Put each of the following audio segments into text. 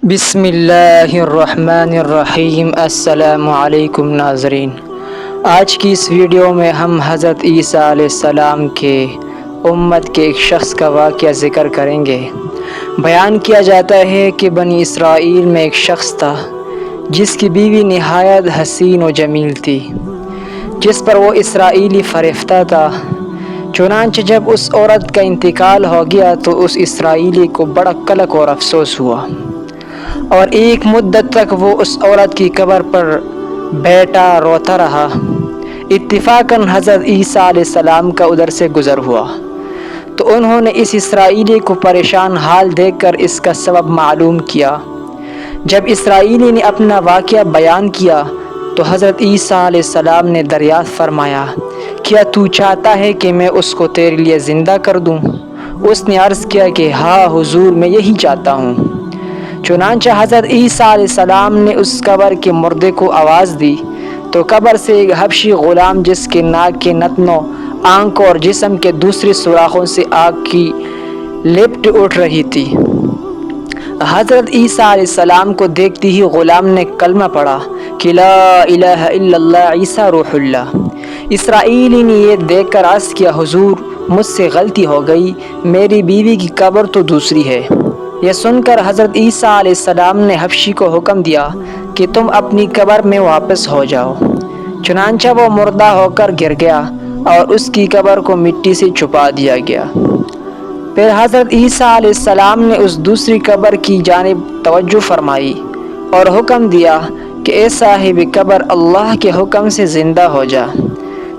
بسم اللہ الرحمن الرحیم۔ السلام علیکم ناظرین، آج کی اس ویڈیو میں ہم حضرت عیسیٰ علیہ السلام کے امت کے ایک شخص کا واقعہ ذکر کریں گے۔ بیان کیا جاتا ہے کہ بنی اسرائیل میں ایک شخص تھا جس کی بیوی نہایت حسین و جمیل تھی، جس پر وہ اسرائیلی فریفتہ تھا۔ چنانچہ جب اس عورت کا انتقال ہو گیا تو اس اسرائیلی کو بڑا قلق اور افسوس ہوا، اور ایک مدت تک وہ اس عورت کی قبر پر بیٹھا روتا رہا۔ اتفاقاً حضرت عیسیٰ علیہ السلام کا ادھر سے گزر ہوا تو انہوں نے اس اسرائیلی کو پریشان حال دیکھ کر اس کا سبب معلوم کیا۔ جب اسرائیلی نے اپنا واقعہ بیان کیا تو حضرت عیسیٰ علیہ السلام نے دریافت فرمایا، کیا تو چاہتا ہے کہ میں اس کو تیرے لیے زندہ کر دوں؟ اس نے عرض کیا کہ ہاں حضور، میں یہی چاہتا ہوں۔ چنانچہ حضرت عیسیٰ علیہ السلام نے اس قبر کے مردے کو آواز دی تو قبر سے ایک حبشی غلام، جس کے ناک کے نتنوں، آنکھوں اور جسم کے دوسرے سوراخوں سے آگ کی لپٹ اٹھ رہی تھی۔ حضرت عیسیٰ علیہ السلام کو دیکھتی ہی غلام نے کلمہ پڑھا کہ لا الہ الا اللہ عیسیٰ روح اللہ۔ اسرائیلی نے یہ دیکھ کر عرض کیا، حضور مجھ سے غلطی ہو گئی، میری بیوی کی قبر تو دوسری ہے۔ یہ سن کر حضرت عیسیٰ علیہ السلام نے حبشی کو حکم دیا کہ تم اپنی قبر میں واپس ہو جاؤ۔ چنانچہ وہ مردہ ہو کر گر گیا اور اس کی قبر کو مٹی سے چھپا دیا گیا۔ پھر حضرت عیسیٰ علیہ السلام نے اس دوسری قبر کی جانب توجہ فرمائی اور حکم دیا کہ اے صاحب قبر، اللہ کے حکم سے زندہ ہو جا۔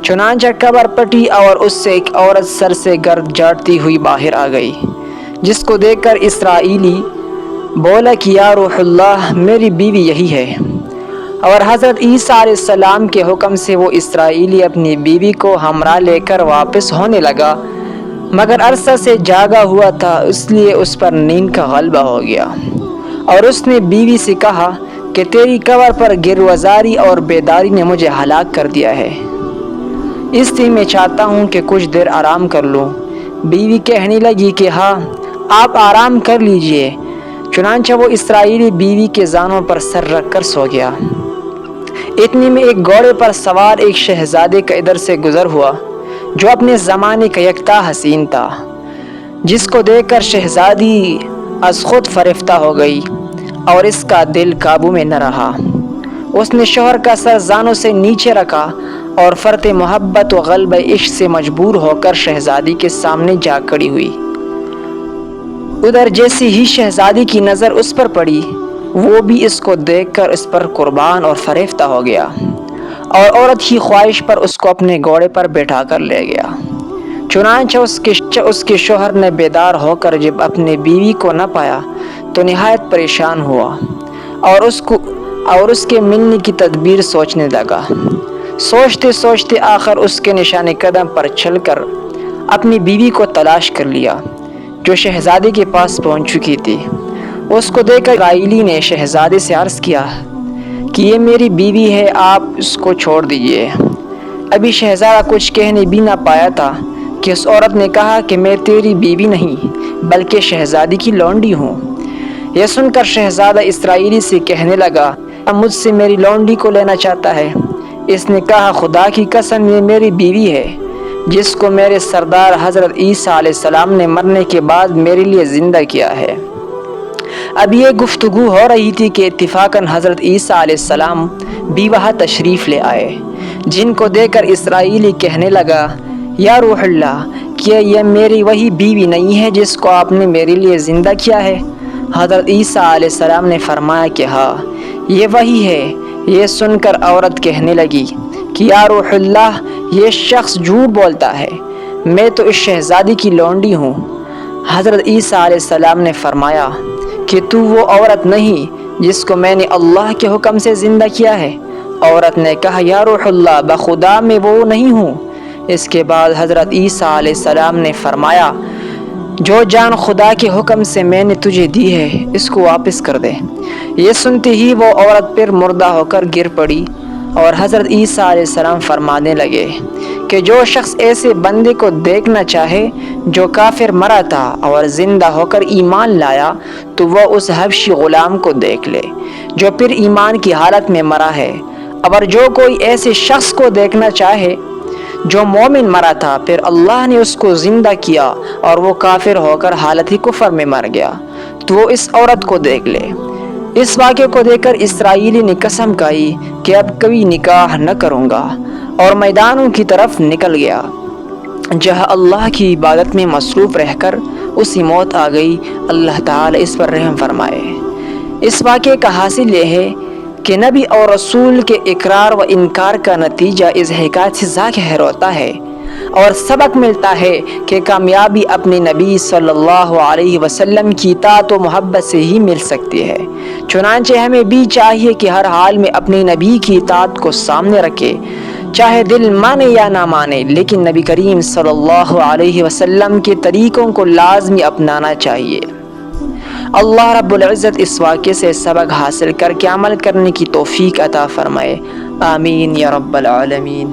چنانچہ قبر پٹی اور اس سے ایک عورت سر سے گرد جاڑتی ہوئی باہر آ گئی، جس کو دیکھ کر اسرائیلی بولا کہ یا روح اللہ، میری بیوی یہی ہے۔ اور حضرت عیسیٰ علیہ السلام کے حکم سے وہ اسرائیلی اپنی بیوی کو ہمراہ لے کر واپس ہونے لگا، مگر عرصہ سے جاگا ہوا تھا، اس لیے اس پر نیند کا غلبہ ہو گیا، اور اس نے بیوی سے کہا کہ تیری قبر پر گروزاری اور بیداری نے مجھے ہلاک کر دیا ہے، اس لیے میں چاہتا ہوں کہ کچھ دیر آرام کر لوں۔ بیوی کہنے لگی کہ ہاں، آپ آرام کر لیجئے۔ چنانچہ وہ اسرائیلی بیوی کے زانوں پر سر رکھ کر سو گیا۔ اتنے میں ایک گھوڑے پر سوار ایک شہزادے کا ادھر سے گزر ہوا، جو اپنے زمانے کا یکتا حسین تھا، جس کو دیکھ کر شہزادی از خود فریفتہ ہو گئی اور اس کا دل قابو میں نہ رہا۔ اس نے شوہر کا سر زانوں سے نیچے رکھا اور فرط محبت و غلبہ عشق سے مجبور ہو کر شہزادی کے سامنے جا کھڑی ہوئی۔ ادھر جیسی ہی شہزادی کی نظر اس پر پڑی، وہ بھی اس کو دیکھ کر اس پر قربان اور فریفتہ ہو گیا، اور عورت کی خواہش پر اس کو اپنے گھوڑے پر بٹھا کر لے گیا۔ چنانچہ اس کے شوہر نے بیدار ہو کر جب اپنے بیوی کو نہ پایا تو نہایت پریشان ہوا اور اس کے ملنے کی تدبیر سوچنے لگا۔ سوچتے سوچتے آخر اس کے نشان قدم پر چل کر اپنی بیوی کو تلاش کر لیا، جو شہزادے کے پاس پہنچ چکی تھی۔ اس کو دیکھ کر اسرائیلی نے شہزادے سے عرض کیا کہ یہ میری بیوی ہے، آپ اس کو چھوڑ دیجئے۔ ابھی شہزادہ کچھ کہنے بھی نہ پایا تھا کہ اس عورت نے کہا کہ میں تیری بیوی نہیں بلکہ شہزادی کی لونڈی ہوں۔ یہ سن کر شہزادہ اسرائیلی سے کہنے لگا، مجھ سے میری لونڈی کو لینا چاہتا ہے؟ اس نے کہا، خدا کی قسم، یہ میری بیوی ہے، جس کو میرے سردار حضرت عیسیٰ علیہ السلام نے مرنے کے بعد میرے لیے زندہ کیا ہے۔ اب یہ گفتگو ہو رہی تھی کہ اتفاقاً حضرت عیسیٰ علیہ السلام بھی وہاں تشریف لے آئے، جن کو دیکھ کر اسرائیلی کہنے لگا، یا روح اللہ، کیا یہ میری وہی بیوی نہیں ہے جس کو آپ نے میرے لیے زندہ کیا ہے؟ حضرت عیسیٰ علیہ السلام نے فرمایا کہ ہاں، یہ وہی ہے۔ یہ سن کر عورت کہنے لگی کہ یا روح اللہ، یہ شخص جھوٹ بولتا ہے، میں تو اس شہزادی کی لونڈی ہوں۔ حضرت عیسیٰ علیہ السلام نے فرمایا کہ تو وہ عورت نہیں جس کو میں نے اللہ کے حکم سے زندہ کیا ہے؟ عورت نے کہا، یا روح اللہ، بخدا میں وہ نہیں ہوں۔ اس کے بعد حضرت عیسیٰ علیہ السلام نے فرمایا، جو جان خدا کے حکم سے میں نے تجھے دی ہے، اس کو واپس کر دے۔ یہ سنتے ہی وہ عورت پھر مردہ ہو کر گر پڑی، اور حضرت عیسیٰ علیہ السلام فرمانے لگے کہ جو شخص ایسے بندے کو دیکھنا چاہے جو کافر مرا تھا اور زندہ ہو کر ایمان لایا تو وہ اس حبشی غلام کو دیکھ لے جو پھر ایمان کی حالت میں مرا ہے، اور جو کوئی ایسے شخص کو دیکھنا چاہے جو مومن مرا تھا پھر اللہ نے اس کو زندہ کیا اور وہ کافر ہو کر حالت ہی کفر میں مر گیا تو وہ اس عورت کو دیکھ لے۔ اس واقعے کو دیکھ کر اسرائیلی نے قسم کھائی کہ اب کبھی نکاح نہ کروں گا، اور میدانوں کی طرف نکل گیا جہاں اللہ کی عبادت میں مصروف رہ کر اسی موت آ گئی۔ اللہ تعالی اس پر رحم فرمائے۔ اس واقعے کا حاصل یہ ہے کہ نبی اور رسول کے اقرار و انکار کا نتیجہ اس حکایت سے ظاہر ہوتا ہے، اور سبق ملتا ہے کہ کامیابی اپنے نبی صلی اللہ علیہ وسلم کی اطاعت و محبت سے ہی مل سکتی ہے۔ چنانچہ ہمیں بھی چاہیے کہ ہر حال میں اپنے نبی کی اطاعت کو سامنے رکھے، چاہے دل مانے یا نہ مانے، لیکن نبی کریم صلی اللہ علیہ وسلم کے طریقوں کو لازمی اپنانا چاہیے۔ اللہ رب العزت اس واقعے سے سبق حاصل کر کے عمل کرنے کی توفیق عطا فرمائے، آمین یا رب العالمین۔